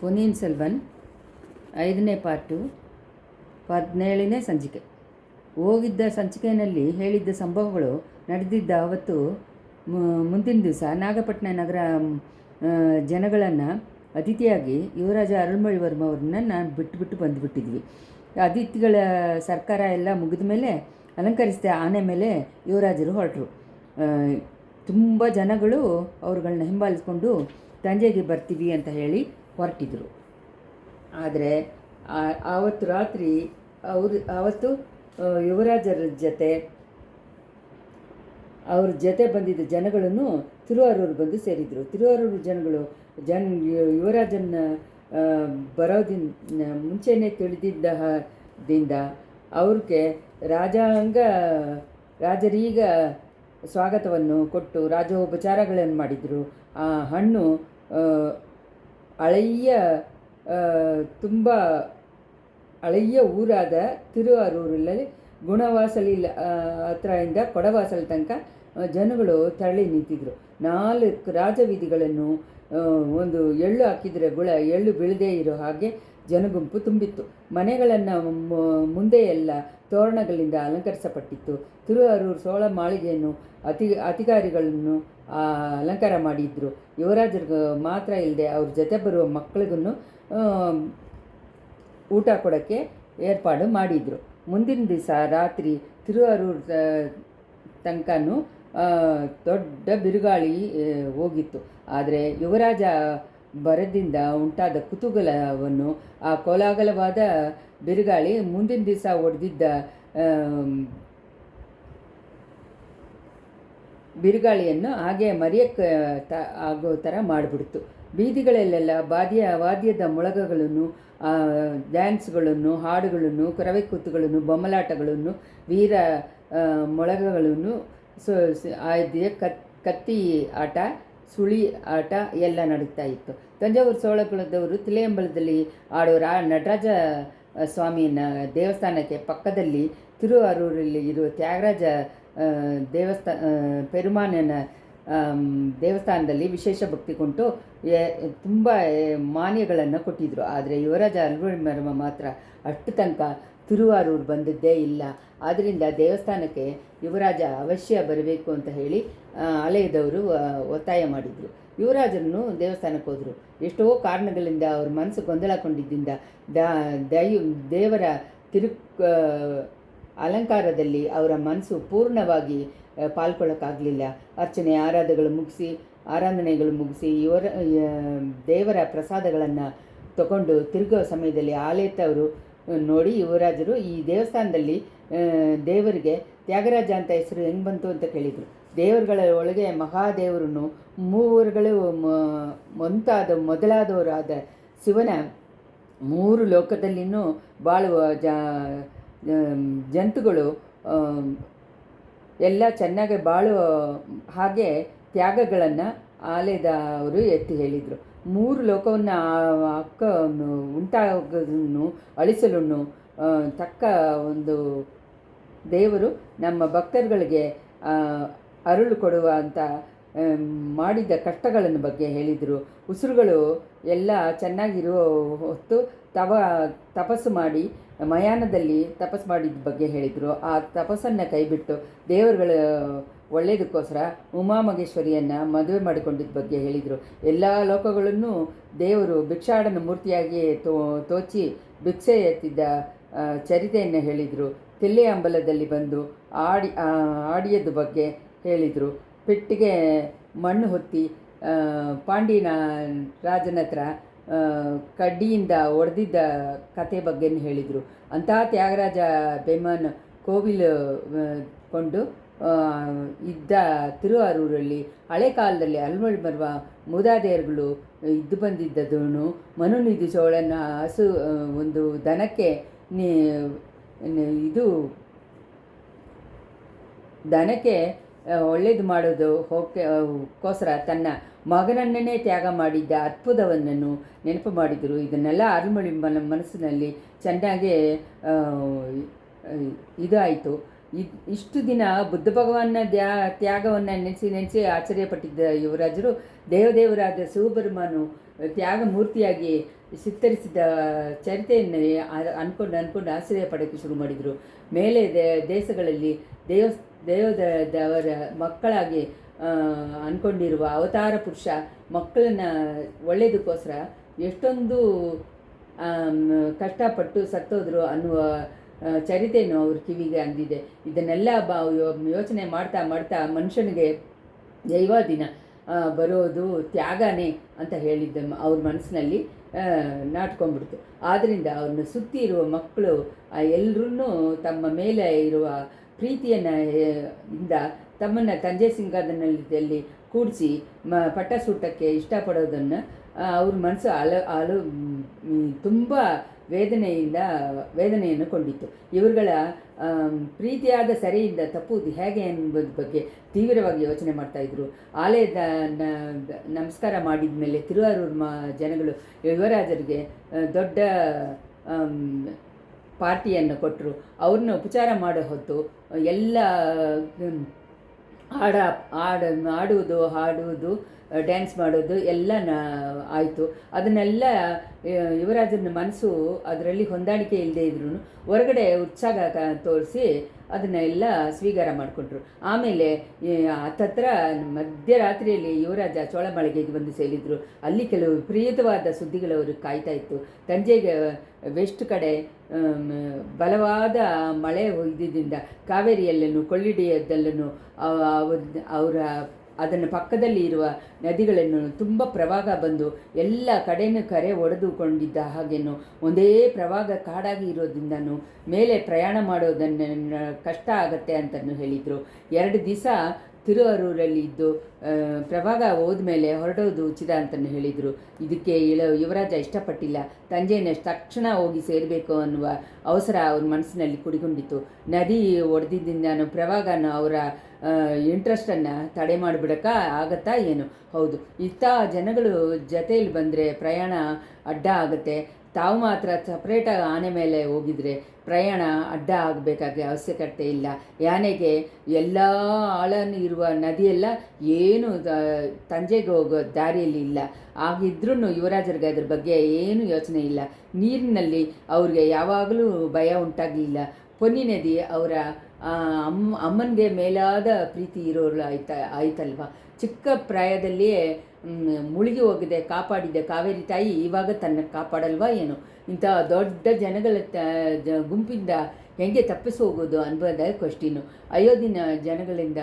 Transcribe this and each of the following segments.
ಪೊನ್ನಿಯಿನ್ ಸೆಲ್ವನ್ 5ನೇ ಪಾರ್ಟು 17ನೇ ಸಂಚಿಕೆ. ಹೋಗಿದ್ದ ಸಂಚಿಕೆಯಲ್ಲಿ ಹೇಳಿದ್ದ ಸಂಭವಗಳು ನಡೆದಿದ್ದ ಅವತ್ತು ಮುಂದಿನ ದಿವಸ ನಾಗಪಟ್ಟಣ ನಗರ ಜನಗಳನ್ನು ಅತಿಥಿಯಾಗಿ ಯುವರಾಜ ಅರುಳ್ಮೊಳಿವರ್ಮ ಅವ್ರನ್ನ ನಾನು ಬಿಟ್ಟು ಬಂದುಬಿಟ್ಟಿದ್ವಿ. ಅತಿಥಿಗಳ ಸರ್ಕಾರ ಎಲ್ಲ ಮುಗಿದ ಮೇಲೆ ಅಲಂಕರಿಸಿದ ಆನೆ ಮೇಲೆ ಯುವರಾಜರು ಹೊರಟರು. ತುಂಬ ಜನಗಳು ಅವ್ರುಗಳನ್ನ ಹಿಂಬಾಲಿಸ್ಕೊಂಡು ತಂಜೆಗೆ ಬರ್ತೀವಿ ಅಂತ ಹೇಳಿ ಹೊರಟಿದ್ರು. ಆದರೆ ಆವತ್ತು ರಾತ್ರಿ ಆವತ್ತು ಯುವರಾಜರ ಅವ್ರ ಜೊತೆ ಬಂದಿದ್ದ ಜನಗಳನ್ನು ತಿರುವಾರೂರು ಬಂದು ಸೇರಿದರು. ತಿರುವಾರೂರು ಜನಗಳು ಯುವರಾಜನ ಬರೋದಿಂದ ಮುಂಚೆನೇ ತಿಳಿದಿದ್ದರಿಂದ ಅವ್ರಿಗೆ ರಾಜರೀಗ ಸ್ವಾಗತವನ್ನು ಕೊಟ್ಟು ರಾಜೋಪಚಾರಗಳನ್ನು ಮಾಡಿದರು. ಆ ಹಣ್ಣು ತುಂಬ ಹಳೆಯ ಊರಾದ ತಿರುವಾರೂರಲ್ಲಿ ಗುಣವಾಸಲಿ ಹತ್ರದಿಂದ ಕೊಡವಾಸಲ ತನಕ ಜನಗಳು ತೆರಳಿ ನಿಂತಿದ್ದರು. 4 ರಾಜವೀದಿಗಳನ್ನು ಒಂದು ಎಳ್ಳು ಹಾಕಿದರೆ ಎಳ್ಳು ಬೀಳದೇ ಇರೋ ಹಾಗೆ ಜನಗುಂಪು ತುಂಬಿತ್ತು. ಮನೆಗಳನ್ನು ಮುಂದೆ ಎಲ್ಲ ತೋರಣಗಳಿಂದ ಅಲಂಕರಿಸಲ್ಪಟ್ಟಿತ್ತು. ತಿರುವಾರೂರು ಸೋಳ ಮಾಳಿಗೆಯನ್ನು ಅಧಿಕಾರಿಗಳನ್ನು ಅಲಂಕಾರ ಮಾಡಿದ್ರು. ಯುವರಾಜರಿಗೆ ಮಾತ್ರ ಇಲ್ಲದೆ ಅವ್ರ ಜೊತೆ ಬರುವ ಮಕ್ಕಳಿಗೂ ಊಟ ಕೊಡೋಕ್ಕೆ ಏರ್ಪಾಡು ಮಾಡಿದರು. ಮುಂದಿನ ದಿವಸ ರಾತ್ರಿ ತಿರುವಾರೂರು ತನಕನೂ ದೊಡ್ಡ ಬಿರುಗಾಳಿ ಹೋಗಿತ್ತು. ಆದರೆ ಯುವರಾಜ ಬರದಿಂದ ಉಂಟಾದ ಕುತೂಹಲವನ್ನು ಆ ಕೋಲಾಹಲವಾದ ಬಿರುಗಾಳಿ ಮುಂದಿನ ದಿವಸ ಹೊಡೆದಿದ್ದ ಬಿರುಗಾಳಿಯನ್ನು ಹಾಗೆ ಮರೆಯೋಕ್ಕೆ ಆಗೋ ಥರ ಮಾಡಿಬಿಡ್ತು. ಬೀದಿಗಳಲ್ಲೆಲ್ಲ ವಾದ್ಯದ ಮೊಳಗಗಳನ್ನು, ಡ್ಯಾನ್ಸ್ಗಳನ್ನು, ಹಾಡುಗಳನ್ನು, ಕೊರವೆ ಕೂತುಗಳನ್ನು, ಬೊಮ್ಮಲಾಟಗಳನ್ನು, ವೀರ ಮೊಳಗಗಳನ್ನು, ಕತ್ತಿ ಆಟ, ಸುಳಿ ಆಟ ಎಲ್ಲ ನಡೀತಾ ಇತ್ತು. ತಂಜಾವೂರು ಸೋಳಗಳದವರು ತಿಲೆಯಂಬಲದಲ್ಲಿ ಆಡೋ ನಟರಾಜ ಸ್ವಾಮಿಯನ್ನ ದೇವಸ್ಥಾನಕ್ಕೆ ಪಕ್ಕದಲ್ಲಿ ತಿರುವಾರೂರಲ್ಲಿ ಇರುವ ತ್ಯಾಗರಾಜ ಪೆರುಮಾನನ ದೇವಸ್ಥಾನದಲ್ಲಿ ವಿಶೇಷ ಭಕ್ತಿ ಕೊಂಟು ತುಂಬ ಮಾನ್ಯಗಳನ್ನು ಕೊಟ್ಟಿದ್ದರು. ಆದರೆ ಯುವರಾಜ ಅರುಳ್ಮೊಳಿವರ್ಮ ಮಾತ್ರ ಅಷ್ಟು ತನಕ ತಿರುವಾರೂರು ಬಂದಿದ್ದೇ ಇಲ್ಲ. ಆದ್ದರಿಂದ ದೇವಸ್ಥಾನಕ್ಕೆ ಯುವರಾಜ ಅವಶ್ಯ ಬರಬೇಕು ಅಂತ ಹೇಳಿ ಆಲಯದವರು ಒತ್ತಾಯ ಮಾಡಿದರು. ಯುವರಾಜರನ್ನು ದೇವಸ್ಥಾನಕ್ಕೆ ಹೋದರು. ಎಷ್ಟೋ ಕಾರಣಗಳಿಂದ ಅವ್ರ ಮನಸ್ಸು ಗೊಂದಲಗೊಂಡಿದ್ದರಿಂದ ದೇವರ ಅಲಂಕಾರದಲ್ಲಿ ಅವರ ಮನಸ್ಸು ಪೂರ್ಣವಾಗಿ ಪಾಲ್ಗೊಳ್ಳೋಕ್ಕಾಗಲಿಲ್ಲ. ಆರಾಧನೆಗಳು ಮುಗಿಸಿ ದೇವರ ಪ್ರಸಾದಗಳನ್ನು ತಗೊಂಡು ತಿರುಗೋ ಸಮಯದಲ್ಲಿ ಆಲಯದವರು ನೋಡಿ ಯುವರಾಜರು ಈ ದೇವಸ್ಥಾನದಲ್ಲಿ ದೇವರಿಗೆ ತ್ಯಾಗರಾಜ ಅಂತ ಹೆಸರು ಹೆಂಗೆ ಬಂತು ಅಂತ ಕೇಳಿದರು. ದೇವರುಗಳ ಒಳಗೆ ಮಹಾದೇವರನ್ನು ಮೂವರುಗಳು ಮೊದಲಾದವರಾದ ಶಿವನ 3 ಲೋಕದಲ್ಲಿನೂ ಬಾಳುವ ಜಂತುಗಳು ಎಲ್ಲ ಚೆನ್ನಾಗಿ ಬಾಳುವ ಹಾಗೆ ತ್ಯಾಗಗಳನ್ನು ಆಲಯದವರು ಎತ್ತಿ ಹೇಳಿದರು. 3 ಲೋಕವನ್ನು ಉಂಟಾಗೋದನ್ನು ಅಳಿಸಲು ತಕ್ಕ ಒಂದು ದೇವರು ನಮ್ಮ ಭಕ್ತರುಗಳಿಗೆ ಅರುಳು ಕೊಡುವ ಅಂತ ಮಾಡಿದ ಕಷ್ಟಗಳನ್ನು ಬಗ್ಗೆ ಹೇಳಿದರು. ಉಸಿರುಗಳು ಎಲ್ಲ ಚೆನ್ನಾಗಿರುವ ಹೊತ್ತು ತಪಸ್ಸು ಮಾಡಿ ಮಯಾನದಲ್ಲಿ ತಪಸ್ಸು ಮಾಡಿದ ಬಗ್ಗೆ ಹೇಳಿದರು. ಆ ತಪಸ್ಸನ್ನು ಕೈಬಿಟ್ಟು ದೇವರುಗಳು ಒಳ್ಳೆಯದಕ್ಕೋಸ್ಕರ ಉಮಾಮಹೇಶ್ವರಿಯನ್ನು ಮದುವೆ ಮಾಡಿಕೊಂಡಿದ್ದ ಬಗ್ಗೆ ಹೇಳಿದರು. ಎಲ್ಲ ಲೋಕಗಳನ್ನು ದೇವರು ಭಿಕ್ಷಾಡನ ಮೂರ್ತಿಯಾಗಿ ತೋಚಿ ಭಿಕ್ಷೆ ಎತ್ತಿದ್ದ ಚರಿತೆಯನ್ನು ಹೇಳಿದರು. ತಿಲ್ಲೆ ಅಂಬಲದಲ್ಲಿ ಬಂದು ಆಡಿಯದ ಬಗ್ಗೆ ಹೇಳಿದರು. ಪೆಟ್ಟಿಗೆ ಮಣ್ಣು ಹೊತ್ತಿ ಪಾಂಡ್ಯನ ರಾಜನ ಹತ್ರ ಕಡ್ಡಿಯಿಂದ ಹೊಡೆದಿದ್ದ ಕತೆ ಬಗ್ಗೆ ಹೇಳಿದರು. ಅಂಥ ತ್ಯಾಗರಾಜ ಬೆಮ್ಮನ್ ಕೋವಿಲು ಕೊಂಡು ಇದ್ದ ತಿರುವಾರೂರಲ್ಲಿ ಹಳೆ ಕಾಲದಲ್ಲಿ ಅರುಳ್ಮೊಳಿವರ್ಮ ಮೂದಾದೇಯರುಗಳು ಇದ್ದು ಬಂದಿದ್ದದನ್ನು ಮನುನಿಧಿ ಚೋಳನ ಒಂದು ದನಕ್ಕೆ ಒಳ್ಳೇದು ಮಾಡೋದು ಗೋಸ್ಕರ ತನ್ನ ಮಗನನ್ನೇ ತ್ಯಾಗ ಮಾಡಿದ್ದ ಅದ್ಭುತವನ್ನು ನೆನಪು ಮಾಡಿದರು. ಇದನ್ನೆಲ್ಲ ಅರುಳ್ಮೊಳಿವರ್ಮನ ಮನಸ್ಸಿನಲ್ಲಿ ಚೆನ್ನಾಗೇ ಇದಾಯಿತು. ಇಷ್ಟು ದಿನ ಬುದ್ಧ ಭಗವಾನ್ನ ತ್ಯಾಗವನ್ನು ನೆನೆಸಿ ಆಶ್ಚರ್ಯಪಟ್ಟಿದ್ದ ಯುವರಾಜರು ದೇವದೇವರಾದ ಶಿವಬೆರುಮಾನು ತ್ಯಾಗ ಮೂರ್ತಿಯಾಗಿ ಚಿತ್ತರಿಸಿದ ಚರಿತೆಯನ್ನು ಅಂದ್ಕೊಂಡು ಆಶ್ಚರ್ಯ ಪಡೋಕ್ಕೆ ಶುರು ಮಾಡಿದರು. ಮೇಲೆ ದೇಶಗಳಲ್ಲಿ ದೇವದವರ ಮಕ್ಕಳಾಗಿ ಅಂದ್ಕೊಂಡಿರುವ ಅವತಾರ ಪುರುಷ ಮಕ್ಕಳನ್ನು ಒಳ್ಳೆಯದಕ್ಕೋಸ್ಕರ ಎಷ್ಟೊಂದು ಕಷ್ಟಪಟ್ಟು ಸತ್ತೋದ್ರು ಅನ್ನುವ ಚರಿತೆಯನ್ನು ಅವ್ರ ಕಿವಿಗೆ ಅಂದಿದೆ. ಇದನ್ನೆಲ್ಲ ಯೋಚನೆ ಮಾಡ್ತಾ ಮಾಡ್ತಾ ಮನುಷ್ಯನಿಗೆ ದೈವಾಧೀನ ಬರೋದು ತ್ಯಾಗನೇ ಅಂತ ಹೇಳಿದ್ದ ಅವ್ರ ಮನಸ್ಸಿನಲ್ಲಿ ನಾಟ್ಕೊಂಡ್ಬಿಡ್ತು. ಆದ್ದರಿಂದ ಅವ್ರನ್ನ ಸುತ್ತಿ ಇರುವ ಮಕ್ಕಳು ಎಲ್ಲರೂ ತಮ್ಮ ಮೇಲೆ ಇರುವ ಪ್ರೀತಿಯನ್ನು ಇಂದ ತಮ್ಮನ್ನು ತಂಜೆ ಸಿಂಗಾದನಲ್ಲಿ ಕೂಡಿಸಿ ಪಟ್ಟಸೂಟಕ್ಕೆ ಇಷ್ಟಪಡೋದನ್ನು ಅವ್ರ ಮನಸ್ಸು ತುಂಬ ವೇದನೆಯನ್ನು ಕೊಂಡಿತ್ತು. ಇವರುಗಳ ಪ್ರೀತಿಯಾದ ಸೆರೆಯಿಂದ ತಪ್ಪುವುದು ಹೇಗೆ ಎಂಬುದ್ರ ಬಗ್ಗೆ ತೀವ್ರವಾಗಿ ಯೋಚನೆ ಮಾಡ್ತಾಯಿದ್ರು. ಆಲಯದ ನಮಸ್ಕಾರ ಮಾಡಿದ ಮೇಲೆ ತಿರುವಾರೂರು ಜನಗಳು ಯುವರಾಜರಿಗೆ ದೊಡ್ಡ ಪಾರ್ಟಿಯನ್ನು ಕೊಟ್ಟರು. ಅವ್ರನ್ನ ಉಪಚಾರ ಮಾಡೋ ಹೊತ್ತು ಎಲ್ಲ ಆಡುವುದು ಹಾಡುವುದು ಡ್ಯಾನ್ಸ್ ಮಾಡೋದು ಎಲ್ಲ ಆಯಿತು. ಅದನ್ನೆಲ್ಲ ಯುವರಾಜನ ಮನಸ್ಸು ಅದರಲ್ಲಿ ಹೊಂದಾಣಿಕೆ ಇಲ್ಲದೆ ಇದ್ರೂ ಹೊರಗಡೆ ಉತ್ಸಾಹ ತೋರಿಸಿ ಅದನ್ನೆಲ್ಲ ಸ್ವೀಕಾರ ಮಾಡಿಕೊಂಡ್ರು. ಆಮೇಲೆ ಹತ್ತತ್ರ ಮಧ್ಯರಾತ್ರಿಯಲ್ಲಿ ಯುವರಾಜ ಚೋಳಮಾಳಿಗೆಗೆ ಬಂದು ಸೇರಿದ್ರು. ಅಲ್ಲಿ ಕೆಲವು ವಿಪರೀತವಾದ ಸುದ್ದಿಗಳು ಅವ್ರಿಗೆ ಕಾಯ್ತಾ ಇತ್ತು. ತಂಜೆಗೆ ವೆಸ್ಟ್ ಕಡೆ ಬಲವಾದ ಮಳೆ ಇದ್ದಿದ್ದರಿಂದ ಕಾವೇರಿಯಲ್ಲೂ ಕೊಳ್ಳಿಡಿಯದಲ್ಲೂ ಅವರ ಅದನ್ನು ಪಕ್ಕದಲ್ಲಿ ಇರುವ ನದಿಗಳನ್ನು ತುಂಬ ಪ್ರವಾಹ ಬಂದು ಎಲ್ಲ ಕಡೆಯೂ ಕರೆ ಒಡೆದುಕೊಂಡಿದ್ದ ಹಾಗೇನು ಒಂದೇ ಪ್ರವಾಹ ಕಾಡಾಗಿ ಇರೋದ್ರಿಂದನೂ ಮೇಲೆ ಪ್ರಯಾಣ ಮಾಡೋದನ್ನು ಕಷ್ಟ ಆಗತ್ತೆ ಅಂತಲೂ ಹೇಳಿದರು. 2 ದಿವಸ ತಿರುವರೂರಲ್ಲಿ ಇದ್ದು ಪ್ರವಾಹ ಹೋದ್ಮೇಲೆ ಹೊರಡೋದು ಉಚಿತ ಅಂತಲೂ ಹೇಳಿದರು. ಇದಕ್ಕೆ ಯುವರಾಜ ಇಷ್ಟಪಟ್ಟಿಲ್ಲ. ತಂಜೆನ ತಕ್ಷಣ ಹೋಗಿ ಸೇರಬೇಕು ಅನ್ನುವ ಅವಸರ ಅವ್ರ ಮನಸ್ಸಿನಲ್ಲಿ ಕುಡಿಕೊಂಡಿತ್ತು. ನದಿ ಒಡೆದಿದ್ದರಿಂದ ಪ್ರವಾಹನ ಅವರ ಇಂಟ್ರೆಸ್ಟನ್ನು ತಡೆ ಮಾಡಿಬಿಡೋಕ್ಕೆ ಆಗತ್ತಾ ಏನು? ಹೌದು, ಇಂಥ ಜನಗಳು ಜೊತೆಯಲ್ಲಿ ಬಂದರೆ ಪ್ರಯಾಣ ಅಡ್ಡ ಆಗುತ್ತೆ. ತಾವು ಮಾತ್ರ ಸಪ್ರೇಟಾಗಿ ಆನೆ ಮೇಲೆ ಹೋಗಿದರೆ ಪ್ರಯಾಣ ಅಡ್ಡ ಆಗಬೇಕಾಗಿ ಅವಶ್ಯಕತೆ ಇಲ್ಲ. ಯಾನೆಗೆ ಎಲ್ಲ ಆಳನ್ನು ಇರುವ ನದಿಯೆಲ್ಲ ಏನು ತಂಜೆಗೆ ಹೋಗೋ ದಾರಿಯಲ್ಲಿ ಇಲ್ಲ. ಆಗಿದ್ರೂ ಯುವರಾಜರಿಗೆ ಅದ್ರ ಬಗ್ಗೆ ಏನು ಯೋಚನೆ ಇಲ್ಲ. ನೀರಿನಲ್ಲಿ ಅವ್ರಿಗೆ ಯಾವಾಗಲೂ ಭಯ ಉಂಟಾಗಲಿಲ್ಲ. ಪೊನ್ನಿ ನದಿ ಅವರ ಅಮ್ಮನಿಗೆ ಮೇಲಾದ ಪ್ರೀತಿ ಇರೋರು ಆಯ್ತಲ್ವ. ಚಿಕ್ಕ ಪ್ರಾಯದಲ್ಲಿಯೇ ಮುಳುಗಿ ಹೋಗಿದೆ ಕಾಪಾಡಿದ್ದೆ ಕಾವೇರಿ ತಾಯಿ ಇವಾಗ ತನ್ನ ಕಾಪಾಡಲ್ವಾ ಏನು? ಇಂಥ ದೊಡ್ಡ ಜನಗಳ ಗುಂಪಿಂದ ಹೇಗೆ ತಪ್ಪಿಸಿ ಹೋಗೋದು ಅನ್ಬೋದ ಕ್ವಶ್ಚಿನ್ನು. ಅಯೋಧ್ಯನ ಜನಗಳಿಂದ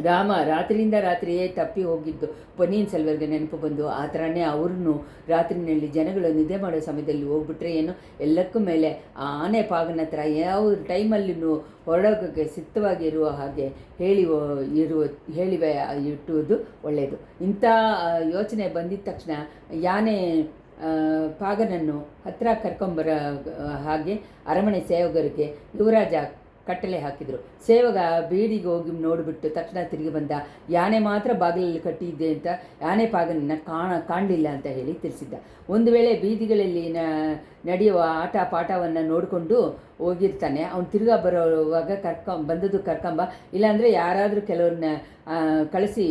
ರಾಮ ರಾತ್ರಿಯಿಂದ ರಾತ್ರಿಯೇ ತಪ್ಪಿ ಹೋಗಿದ್ದು ಪೊನ್ನಿಯಿನ್ ಸೆಲ್ವರ್ಗೆ ನೆನಪು ಬಂದು ಆ ಥರನೇ ಅವ್ರನ್ನೂ ರಾತ್ರಿನಲ್ಲಿ ಜನಗಳು ನಿದ್ದೆ ಮಾಡೋ ಸಮಯದಲ್ಲಿ ಹೋಗ್ಬಿಟ್ರೆ ಏನು ಎಲ್ಲಕ್ಕೂ ಮೇಲೆ ಆನೆ ಪಾಗನ ಹತ್ರ ಯಾವ ಟೈಮಲ್ಲಿಯೂ ಹೊರಡೋಕ್ಕೆ ಸಿದ್ಧವಾಗಿರುವ ಹಾಗೆ ಹೇಳಿವೆ ಇಟ್ಟುವುದು ಒಳ್ಳೆಯದು. ಇಂಥ ಯೋಚನೆ ಬಂದಿದ್ದ ತಕ್ಷಣ ಯಾನೆ ಪಾಗನನ್ನು ಹತ್ತಿರ ಕರ್ಕೊಂಬರೋ ಹಾಗೆ ಅರಮನೆ ಸೇವಕರಿಗೆ ಯುವರಾಜ ಕಟ್ಟಲೆ ಹಾಕಿದರು. ಸೇವಕ ಬೀಡಿಗೆ ಹೋಗಿ ನೋಡಿಬಿಟ್ಟು ತಕ್ಷಣ ತಿರುಗಿ ಬಂದ. ಯಾನೆ ಮಾತ್ರ ಬಾಗಿಲಲ್ಲಿ ಕಟ್ಟಿದ್ದೆ ಅಂತ ಯಾನೆ ಪಾಗನನ್ನು ಕಾಣಲಿಲ್ಲ ಅಂತ ಹೇಳಿ ತಿಳಿಸಿದ್ದ. ಒಂದು ವೇಳೆ ಬೀದಿಗಳಲ್ಲಿ ನಡೆಯುವ ಆಟ ಪಾಠವನ್ನು ನೋಡಿಕೊಂಡು ಹೋಗಿರ್ತಾನೆ. ಅವ್ನು ತಿರುಗಾ ಬರೋವಾಗ ಬಂದದ್ದು ಕರ್ಕೊಂಬ, ಇಲ್ಲಾಂದರೆ ಯಾರಾದರೂ ಕೆಲವ್ರನ್ನ ಕಳಿಸಿ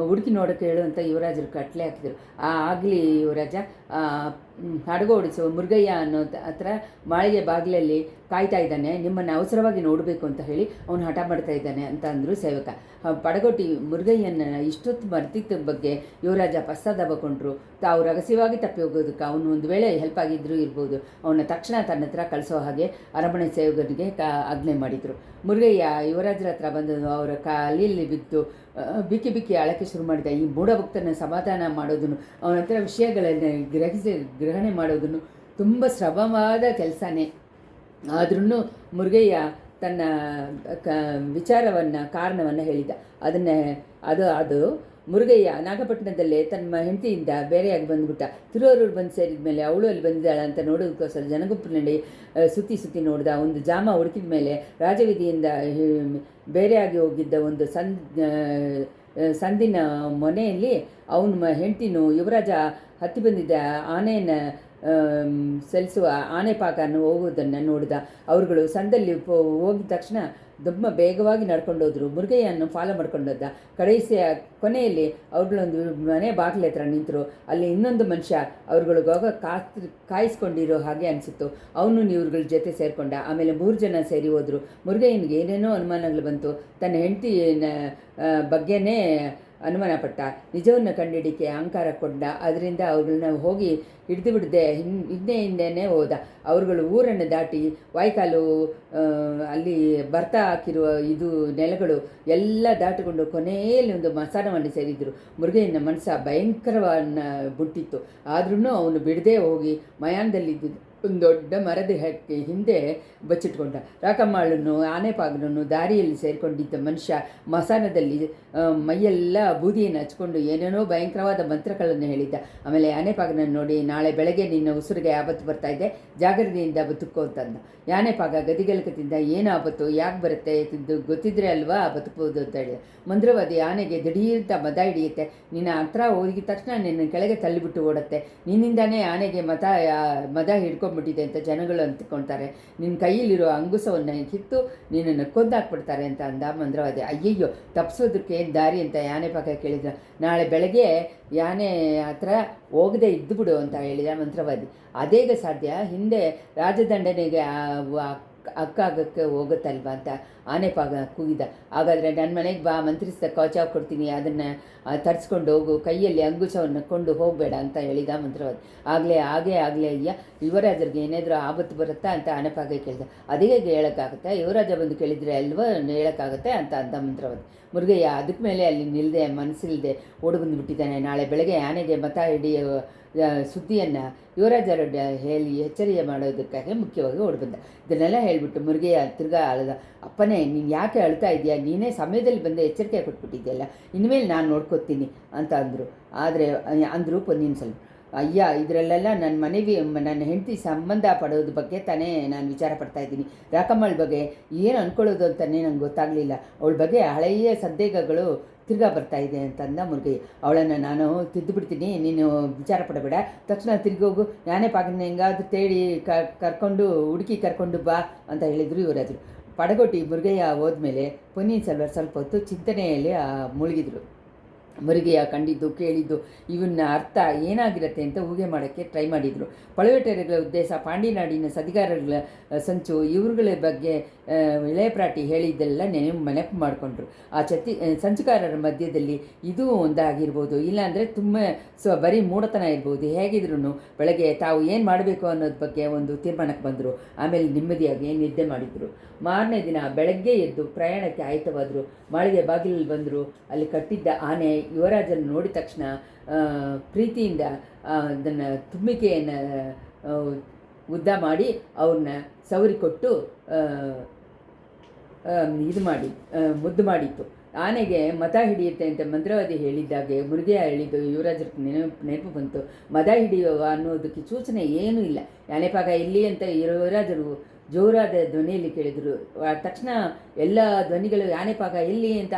ಹುಡುಕಿ ನೋಡೋಕ್ಕೆ ಹೇಳು ಅಂತ ಯುವರಾಜರು ಕಟ್ಲೆ ಹಾಕಿದರು. ಆಗಲಿ ಯುವರಾಜ, ಹಡಗು ಓಡಿಸುವ ಮುರುಗಯ್ಯ ಅನ್ನೋ ಹತ್ರ ಮಾಳಿಗೆ ಬಾಗಿಲಲ್ಲಿ ಕಾಯ್ತಾ ಇದ್ದಾನೆ, ನಿಮ್ಮನ್ನು ಅವಸರವಾಗಿ ನೋಡಬೇಕು ಅಂತ ಹೇಳಿ ಅವನು ಹಠ ಮಾಡ್ತಾ ಇದ್ದಾನೆ ಅಂತ ಅಂದರು ಸೇವಕ. ಪಡಗೋಟಿ ಮುರುಗಯ್ಯನ ಇಷ್ಟೊತ್ತು ಮರ್ತಿದ್ದ ಬಗ್ಗೆ ಯುವರಾಜ ಪಶ್ಚಾತ್ತಾಪಕೊಂಡ್ರು. ತಾವು ರಹಸ್ಯವಾಗಿ ತಪ್ಪಿ ಹೋಗೋದಕ್ಕೆ ಅವನು ಒಂದು ವೇಳೆ ಹೆಲ್ಪ್ ಆಗಿದ್ದರೂ ಇರ್ಬೋದು. ಅವನ ತಕ್ಷಣ ತನ್ನ ಹತ್ರ ಕಳಿಸೋ ಹಾಗೆ ಅರಮನೆ ಸೇವಕರಿಗೆ ಆಜ್ಞೆ ಮಾಡಿದರು. ಮುರುಗಯ್ಯ ಯುವರಾಜರ ಹತ್ರ ಬಂದನು. ಅವರ ಕಾಲಿಯಲ್ಲಿ ಬಿದ್ದು ಬಿಕ್ಕಿ ಅಳಕ್ಕೆ ಶುರು ಮಾಡಿದ. ಈ ಮೂಢಭಕ್ತನ ಸಮಾಧಾನ ಮಾಡೋದನ್ನು, ಅವನ ಹತ್ರ ವಿಷಯಗಳನ್ನು ಗ್ರಹಣೆ ಮಾಡೋದನ್ನು ತುಂಬ ಶ್ರಮವಾದ ಕೆಲಸನೇ. ಆದ್ರೂ ಮುರುಗಯ್ಯ ತನ್ನ ಕಾರಣವನ್ನು ಹೇಳಿದ. ಅದು ಮುರುಗಯ್ಯ ನಾಗಪಟ್ಟಣದಲ್ಲೇ ತನ್ನ ಹೆಂಡತಿಯಿಂದ ಬೇರೆಯಾಗಿ ಬಂದುಬಿಟ್ಟ. ತಿರುವರೂರು ಬಂದು ಸೇರಿದ ಮೇಲೆ ಅವಳು ಅಲ್ಲಿ ಬಂದಿದ್ದಾಳೆ ಅಂತ ನೋಡೋದಕ್ಕೋಸ್ಕರ ಜನಗುಂಪಿನಲ್ಲಿ ಸುತ್ತಿ ನೋಡಿದ. ಒಂದು ಜಾಮ ಹುಡುಕಿದ ಮೇಲೆ ರಾಜವೀದಿಯಿಂದ ಬೇರೆಯಾಗಿ ಹೋಗಿದ್ದ ಒಂದು ಸಂದಿನ ಮೊನೆಯಲ್ಲಿ ಅವನ ಹೆಂಡತಿನೂ ಯುವರಾಜ ಹತ್ತಿ ಬಂದಿದ್ದ ಆನೆಯನ್ನು ಸಲ್ಲಿಸುವ ಆನೆ ಪಾಕನ್ನು ಹೋಗುವುದನ್ನು ನೋಡಿದ. ಅವರುಗಳು ಸಂದಲ್ಲಿ ಹೋಗಿದ ತಕ್ಷಣ ತುಂಬ ಬೇಗವಾಗಿ ನಡ್ಕೊಂಡೋದ್ರು. ಮುರುಗಯ್ಯನನ್ನು ಫಾಲೋ ಮಾಡ್ಕೊಂಡೋದ. ಕೊನೆಯಲ್ಲಿ ಅವ್ರುಗಳೊಂದು ಮನೆ ಬಾಗಿಲ ಹತ್ರ ನಿಂತರು. ಅಲ್ಲಿ ಇನ್ನೊಂದು ಮನುಷ್ಯ ಅವ್ರುಗಳಿಗೋಗ ಕಾಯಿಸ್ಕೊಂಡಿರೋ ಹಾಗೆ ಅನಿಸಿತ್ತು. ಅವನು ಇವ್ರುಗಳ ಜೊತೆ ಸೇರಿಕೊಂಡ. ಆಮೇಲೆ 3 ಜನ ಸೇರಿ ಹೋದರು. ಮುರುಗಯ್ಯನಿಗೆ ಏನೇನೋ ಅನುಮಾನಗಳು ಬಂತು. ತನ್ನ ಹೆಂಡತಿನ ಬಗ್ಗೆನೇ ಅನುಮಾನ ಪಟ್ಟ. ನಿಜವನ್ನು ಕಂಡುಹಿಡಿಕೆ ಅಹಂಕಾರ ಕೊಂಡ. ಅದರಿಂದ ಅವ್ಗಳನ್ನ ಹೋಗಿ ಹಿಡಿದು ಬಿಡದೆ ಹಿಂದೆನೇ ಹೋದ. ಅವ್ರುಗಳು ಊರನ್ನು ದಾಟಿ ವಾಯ್ಕಾಲು ಅಲ್ಲಿ ಬರ್ತಾ ಹಾಕಿರುವ ನೆಲಗಳು ಎಲ್ಲ ದಾಟಿಕೊಂಡು ಕೊನೆಯಲ್ಲಿ ಒಂದು ಮಸಾನವನ್ನು ಸೇರಿದ್ರು. ಮುರುಗಯ್ಯನ ಮನಸ್ಸ ಭಯಂಕರವನ್ನ ಬಿಟ್ಟಿತ್ತು. ಆದ್ರೂ ಅವನು ಬಿಡದೆ ಹೋಗಿ ಮಯಾನದಲ್ಲಿದ್ದು ಒಂದು ದೊಡ್ಡ ಮರದ ಹಿಂದೆ ಬಚ್ಚಿಟ್ಕೊಂಡ. ರಾಕಮ್ಮಾಳನ್ನು ಆನೆಪಾಗನನ್ನು ದಾರಿಯಲ್ಲಿ ಸೇರಿಕೊಂಡಿದ್ದ ಮನುಷ್ಯ ಮಸಾನದಲ್ಲಿ ಮೈಯೆಲ್ಲ ಬೂದಿಯನ್ನು ಹಚ್ಕೊಂಡು ಏನೇನೋ ಭಯಂಕರವಾದ ಮಂತ್ರಗಳನ್ನು ಹೇಳಿದ್ದ. ಆಮೇಲೆ ಆನೆಪಾಗನನ್ನು ನೋಡಿ, ನಾಳೆ ಬೆಳಗ್ಗೆ ನಿನ್ನ ಉಸಿರಿಗೆ ಆಪತ್ತು ಬರ್ತಾ ಇದೆ, ಜಾಗ್ರತೆಯಿಂದ ಬದುಕೋ ಅಂತಂದ. ಆನೆಪಾಗ ಗದಿಗೆಲಕದಿಂದ ಏನು ಆಪತ್ತು, ಯಾಕೆ ಬರುತ್ತೆ, ಗೊತ್ತಿದ್ರೆ ಅಲ್ವಾ ಬದುಕಬಹುದು ಅಂತ ಹೇಳಿದ. ಮಂತ್ರವಾದಿ ಆನೆಗೆ ದಿಢೀರ್ತ ಮದ ಹಿಡಿಯುತ್ತೆ. ನಿನ್ನ ಹತ್ರ ಹೋಗಿದ ತಕ್ಷಣ ನಿನ್ನ ಕೆಳಗೆ ತಳ್ಳಿಬಿಟ್ಟು ಓಡುತ್ತೆ. ನಿನ್ನಿಂದಾನೇ ಆನೆಗೆ ಮದ ಹಿಡ್ಕೊಂಡ್ಬಿಟ್ಟಿದೆ ಅಂತ ಜನಗಳು ಅಂದ್ಕೊಳ್ತಾರೆ. ನಿನ್ನ ಕೈಯಲ್ಲಿರೋ ಅಂಗುಸವನ್ನು ಕಿತ್ತು ನಿನ್ನನ್ನು ಕೊಂದಾಕ್ಬಿಡ್ತಾರೆ ಅಂತ ಅಂದ ಮಂತ್ರವಾದಿ. ಅಯ್ಯಯ್ಯೋ, ತಪ್ಪಿಸೋದಕ್ಕೆ ದಾರಿ ಅಂತ ಆನೆಪಾಗ ಕೇಳಿದ. ನಾಳೆ ಬೆಳಗ್ಗೆ ಯಾನೆ ಹತ್ರ ಹೋಗದೆ ಇದ್ದುಬಿಡು ಅಂತ ಹೇಳಿದ ಮಂತ್ರವಾದಿ. ಅದೇಗ ಸಾಧ್ಯ, ಹಿಂದೆ ರಾಜದಂಡನೆಗೆ ಅಕ್ಕಾಗಕ್ಕೆ ಹೋಗುತ್ತಲ್ವ ಅಂತ ಆನೆಪಾಗ ಕೂಗಿದ. ಹಾಗಾದರೆ ನನ್ನ ಮನೆಗೆ ಬಾ, ಮಂತ್ರಿಸಿದ ಕವಚಾವ್ ಕೊಡ್ತೀನಿ, ಅದನ್ನು ತರಿಸ್ಕೊಂಡು ಹೋಗು, ಕೈಯಲ್ಲಿ ಅಂಗುಶವನ್ನು ಕೊಂಡು ಹೋಗಬೇಡ ಅಂತ ಹೇಳಿದ ಮಂತ್ರವಾದಿ. ಆಗಲೇ ಅಯ್ಯ, ಯುವರಾಜರಿಗೆ ಏನಾದರೂ ಆಪತ್ತು ಬರುತ್ತಾ ಅಂತ ಆನೆಪಾಗ ಕೇಳಿದ. ಅದೇ ಹೇಳೋಕ್ಕಾಗುತ್ತೆ, ಯುವರಾಜ ಬಂದು ಕೇಳಿದರೆ ಅಲ್ವ ಹೇಳೋಕ್ಕಾಗುತ್ತೆ ಅಂತ ಅಂದ ಮಂತ್ರವಾದಿ. ಮುರುಗಯ್ಯ ಅದಕ್ಕೆ ಮೇಲೆ ಅಲ್ಲಿ ನಿಲ್ಲದೆ ಮನಸ್ಸಿಲ್ಲದೆ ಓಡಿ ಬಂದುಬಿಟ್ಟಿದ್ದಾನೆ. ನಾಳೆ ಬೆಳಗ್ಗೆ ಆನೆಗೆ ಮತ ಹಿಡಿಯೋ ಸುದ್ದಿಯನ್ನು ಯುವರಾಜರ ಹೇಳಿ ಎಚ್ಚರಿಕೆ ಮಾಡೋದಕ್ಕಾಗಿ ಮುಖ್ಯವಾಗಿ ಓಡಿಬಂದ. ಇದನ್ನೆಲ್ಲ ಹೇಳಿಬಿಟ್ಟು ಮುರುಗಯ್ಯ ತಿರ್ಗಾ ಅಳದ. ಅಪ್ಪನೇ, ನೀನು ಯಾಕೆ ಅಳ್ತಾ ಇದೆಯಾ? ನೀನೇ ಸಮಯದಲ್ಲಿ ಬಂದು ಎಚ್ಚರಿಕೆ ಕೊಟ್ಬಿಟ್ಟಿದ್ಯಲ್ಲ, ಇನ್ಮೇಲೆ ನಾನು ನೋಡ್ಕೊತೀನಿ ಅಂತ ಅಂದರು ಪೊನ್ನಿಯಿನ್ ಸೆಲ್ವಂ. ಅಯ್ಯ, ಇದರಲ್ಲೆಲ್ಲ ನನ್ನ ಹೆಂಡತಿ ಸಂಬಂಧ ಪಡೋದ್ರ ಬಗ್ಗೆ ತಾನೇ ನಾನು ವಿಚಾರ ಪಡ್ತಾ ಇದ್ದೀನಿ. ರಾಕಮ್ಮಳ ಬಗ್ಗೆ ಏನು ಅಂದ್ಕೊಳ್ಳೋದು ಅಂತಲೇ ನಂಗೆ ಗೊತ್ತಾಗಲಿಲ್ಲ. ಅವಳ ಬಗ್ಗೆ ಹಳೆಯ ಸಂದೇಹಗಳು ತಿರ್ಗಾ ಬರ್ತಾ ಇದೆ ಅಂತಂದ ಮುರುಗಯ್ಯ. ಅವಳನ್ನು ನಾನು ತಿದ್ದುಬಿಡ್ತೀನಿ, ನೀನು ವಿಚಾರ ಪಡಬೇಡ, ತಕ್ಷಣ ತಿರುಗೋಗು, ನಾನೇ ಪಾಗನ ಹೆಂಗಾದ್ರೂ ತೇಡಿ ಹುಡುಕಿ ಕರ್ಕೊಂಡು ಬಾ ಅಂತ ಹೇಳಿದರು ಯುವರಾಜರು. ಪಡಗೊಟ್ಟಿ ಮುರುಗಯ್ಯ ಹೋದ್ಮೇಲೆ ಪೊನ್ನಿಯಿನ್ ಸೆಲ್ವಂ ಸ್ವಲ್ಪ ಹೊತ್ತು ಚಿಂತನೆಯಲ್ಲಿ ಮುಳುಗಿದ್ರು. ಮುರುಗಯ್ಯ ಕಂಡಿದ್ದು ಕೇಳಿದ್ದು ಇವನ್ನ ಅರ್ಥ ಏನಾಗಿರುತ್ತೆ ಅಂತ ಊಹೆ ಮಾಡೋಕ್ಕೆ ಟ್ರೈ ಮಾಡಿದರು. ಪಳುವೇಟರಿಗಳ ಉದ್ದೇಶ, ಪಾಂಡಿನಾಡಿನ ಸದಿಗಾರಗಳ ಸಂಚು, ಇವ್ರುಗಳ ಬಗ್ಗೆ ಇಳೆಯಪ್ರಾಟಿ ಹೇಳಿದ್ದೆಲ್ಲ ನೆನಪು ಮಾಡಿಕೊಂಡ್ರು. ಆ ಸಂಚುಕಾರರ ಮಧ್ಯದಲ್ಲಿ ಇದೂ ಒಂದಾಗಿರ್ಬೋದು, ಇಲ್ಲಾಂದರೆ ತುಂಬ ಬರೀ ಮೂಢತನ ಇರ್ಬೋದು. ಹೇಗಿದ್ರು ಬೆಳಗ್ಗೆ ತಾವು ಏನು ಮಾಡಬೇಕು ಅನ್ನೋದ್ರ ಬಗ್ಗೆ ಒಂದು ತೀರ್ಮಾನಕ್ಕೆ ಬಂದರು. ಆಮೇಲೆ ನೆಮ್ಮದಿಯಾಗಿ ನಿದ್ದೆ ಮಾಡಿದರು. ಮಾರನೇ ದಿನ ಬೆಳಗ್ಗೆ ಎದ್ದು ಪ್ರಯಾಣಕ್ಕೆ ಆಯ್ತವಾದರು. ಮಾಳಿಗೆ ಬಾಗಿಲಲ್ಲಿ ಬಂದರು. ಅಲ್ಲಿ ಕಟ್ಟಿದ್ದ ಆನೆ ಯುವರಾಜನ್ನು ನೋಡಿದ ತಕ್ಷಣ ಪ್ರೀತಿಯಿಂದ ಅದನ್ನು ತುಂಬಿಕೆಯನ್ನು ಉದ್ದ ಮಾಡಿ ಅವ್ರನ್ನ ಸವರಿಕೊಟ್ಟು ಮುದ್ದು ಮಾಡಿತ್ತು. ಆನೆಗೆ ಮತ ಹಿಡಿಯುತ್ತೆ ಅಂತ ಮಂತ್ರವಾದಿ ಹೇಳಿದ್ದಾಗೆ ಮುರುಗಯ್ಯ ಹೇಳಿದ್ದು ಯುವರಾಜರ ನೆನಪು ಬಂತು. ಮದ ಹಿಡಿಯುವ ಅನ್ನೋದಕ್ಕೆ ಸೂಚನೆ ಏನೂ ಇಲ್ಲ. ಆನೆಪಾಗ ಇಲ್ಲಿ ಅಂತ ಯುವರಾಜರು ಜೋರಾದ ಧ್ವನಿಯಲ್ಲಿ ಕೇಳಿದರು. ತಕ್ಷಣ ಎಲ್ಲ ಧ್ವನಿಗಳು ಆನೆಪಾಗ ಎಲ್ಲಿ ಅಂತ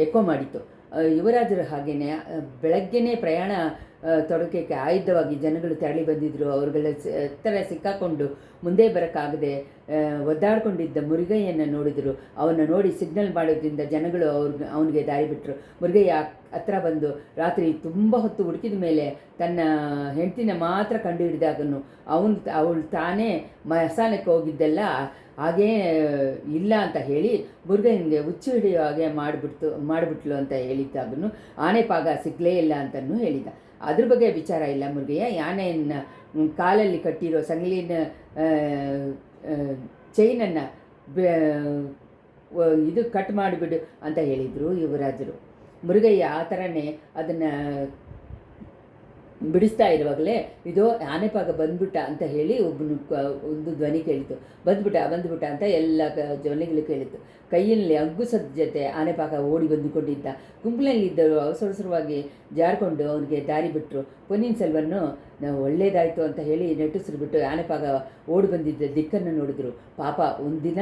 ಎಕ್ಕೋ ಮಾಡಿತ್ತು. ಯುವರಾಜರು ಹಾಗೇನೆ ಬೆಳಗ್ಗೆನೇ ಪ್ರಯಾಣ ತೊಡಕಕ್ಕೆ ಆಯುಧವಾಗಿ ಜನಗಳು ತೆರಳಿ ಬಂದಿದ್ದರು. ಅವ್ರುಗಳ ಹತ್ತಿರ ಸಿಕ್ಕಾಕೊಂಡು ಮುಂದೆ ಬರೋಕ್ಕಾಗದೆ ಒದ್ದಾಡ್ಕೊಂಡಿದ್ದ ಮುರುಗಯ್ಯನ ನೋಡಿದರು. ಅವನ್ನ ನೋಡಿ ಸಿಗ್ನಲ್ ಮಾಡೋದ್ರಿಂದ ಜನಗಳು ಅವನಿಗೆ ದಾರಿ ಬಿಟ್ಟರು. ಮುರುಗಯ್ಯ ಹತ್ರ ಬಂದು ರಾತ್ರಿ ತುಂಬ ಹೊತ್ತು ಹುಡುಕಿದ ಮೇಲೆ ತನ್ನ ಹೆಂಡತಿನ ಮಾತ್ರ ಕಂಡು ಹಿಡಿದಾಗನು ಅವಳು ತಾನೇ ಮಸಾನಕ್ಕೆ ಹೋಗಿದ್ದೆಲ್ಲ ಹಾಗೇ ಇಲ್ಲ ಅಂತ ಹೇಳಿ ಮುರುಗಯ್ಯನಿಗೆ ಹುಚ್ಚು ಹಿಡಿಯೋ ಹಾಗೆ ಮಾಡಿಬಿಟ್ಲು ಅಂತ ಹೇಳಿದ್ದಾಗನು ಆನೆಪಾಗ ಸಿಗಲೇ ಇಲ್ಲ ಅಂತಲೂ ಹೇಳಿದ. ಅದ್ರ ಬಗ್ಗೆ ವಿಚಾರ ಇಲ್ಲ ಮುರುಗಯ್ಯ. ಆನೆಯನ್ನು ಕಾಲಲ್ಲಿ ಕಟ್ಟಿರೋ ಸಂಗಲಿನ ಚೈನನ್ನು ಕಟ್ ಮಾಡಿಬಿಡು ಅಂತ ಹೇಳಿದರು ಯುವರಾಜರು. ಮುರುಗಯ್ಯ ಆ ಥರನೇ ಅದನ್ನು ಬಿಡಿಸ್ತಾ ಇರುವಾಗಲೇ ಇದು ಆನೆಪಾಗ ಬಂದ್ಬಿಟ್ಟ ಅಂತ ಹೇಳಿ ಒಂದು ಧ್ವನಿ ಕೇಳಿತು. ಬಂದ್ಬಿಟ್ಟ ಅಂತ ಎಲ್ಲ ಧ್ವನಿಗಳು ಕೇಳಿತು. ಕೈಯಲ್ಲಿ ಅಗ್ಗುಸದ ಜೊತೆ ಆನೆಪಾಗ ಓಡಿ ಬಂದುಕೊಂಡಿದ್ದ. ಗುಂಪಿನಲ್ಲಿದ್ದರು ಅವಸರವಾಗಿ ಜಾರಿಕೊಂಡು ಅವನಿಗೆ ದಾರಿ ಬಿಟ್ಟರು. ಪೊನ್ನಿಯಿನ್ ಸೆಲ್ವನ್ನು ನಾವು ಒಳ್ಳೇದಾಯಿತು ಅಂತ ಹೇಳಿ ನೆಟ್ಟುಸಿರು ಬಿಟ್ಟು ಆನೆಪಾಗ ಓಡಿ ಬಂದಿದ್ದ ದಿಕ್ಕನ್ನು ನೋಡಿದ್ರು. ಪಾಪ ಒಂದಿನ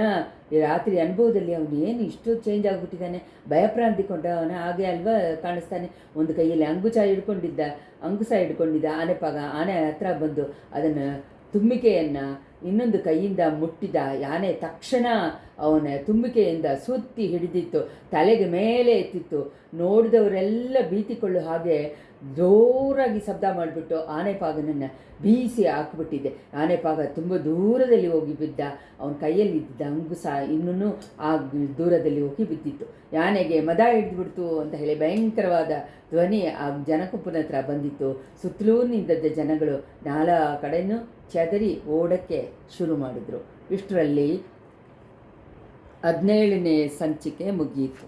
ರಾತ್ರಿ ಅನುಭವದಲ್ಲಿ ಅವನು ಏನು ಇಷ್ಟು ಚೇಂಜ್ ಆಗಿಬಿಟ್ಟಿದ್ದಾನೆ, ಭಯಪ್ರಾಂತಿಕೊಂಡವನ ಹಾಗೆ ಅಲ್ವಾ ಕಾಣಿಸ್ತಾನೆ. ಒಂದು ಕೈಯಲ್ಲಿ ಅಂಗುಸ ಹಿಡ್ಕೊಂಡಿದ್ದ ಆನೆಪಾಗ ಆನೆ ಹತ್ರ ಬಂದು ಅದನ್ನು ತುಂಬಿಕೆಯನ್ನು ಇನ್ನೊಂದು ಕೈಯಿಂದ ಮುಟ್ಟಿದ. ಆನೆ ತಕ್ಷಣ ಅವನ ತುಂಬಿಕೆಯಿಂದ ಸುತ್ತಿ ಹಿಡಿದಿತ್ತು, ತಲೆಗೆ ಮೇಲೆ ಎತ್ತಿತ್ತು. ನೋಡಿದವರೆಲ್ಲ ಭೀತಿಕೊಳ್ಳು ಹಾಗೆ ಜೋರಾಗಿ ಶಬ್ದ ಮಾಡಿಬಿಟ್ಟು ಆನೆಪಾಗನನ್ನು ಬೀಸಿ ಹಾಕಿಬಿಟ್ಟಿದೆ. ಆನೆಪಾಗ ತುಂಬ ದೂರದಲ್ಲಿ ಹೋಗಿ ಬಿದ್ದ. ಅವನ ಕೈಯಲ್ಲಿದ್ದ ಅಂಗುಸ ಇನ್ನೂ ಆ ದೂರದಲ್ಲಿ ಹೋಗಿ ಬಿದ್ದಿತ್ತು. ಆನೆಗೆ ಮದ ಹಿಡಿದ್ಬಿಡ್ತು ಅಂತ ಹೇಳಿ ಭಯಂಕರವಾದ ಧ್ವನಿ ಆ ಜನಕುಪ್ಪನ ಹತ್ರ ಬಂದಿತ್ತು. ಸುತ್ತಲೂ ನಿಂತದ್ದ ಜನಗಳು ನಾಲಾ ಕಡೆಯೂ ಚದರಿ ಓಡಕ್ಕೆ ಶುರು ಮಾಡಿದರು. ಇಷ್ಟರಲ್ಲಿ 17ನೇ ಸಂಚಿಕೆ ಮುಗಿಯಿತು.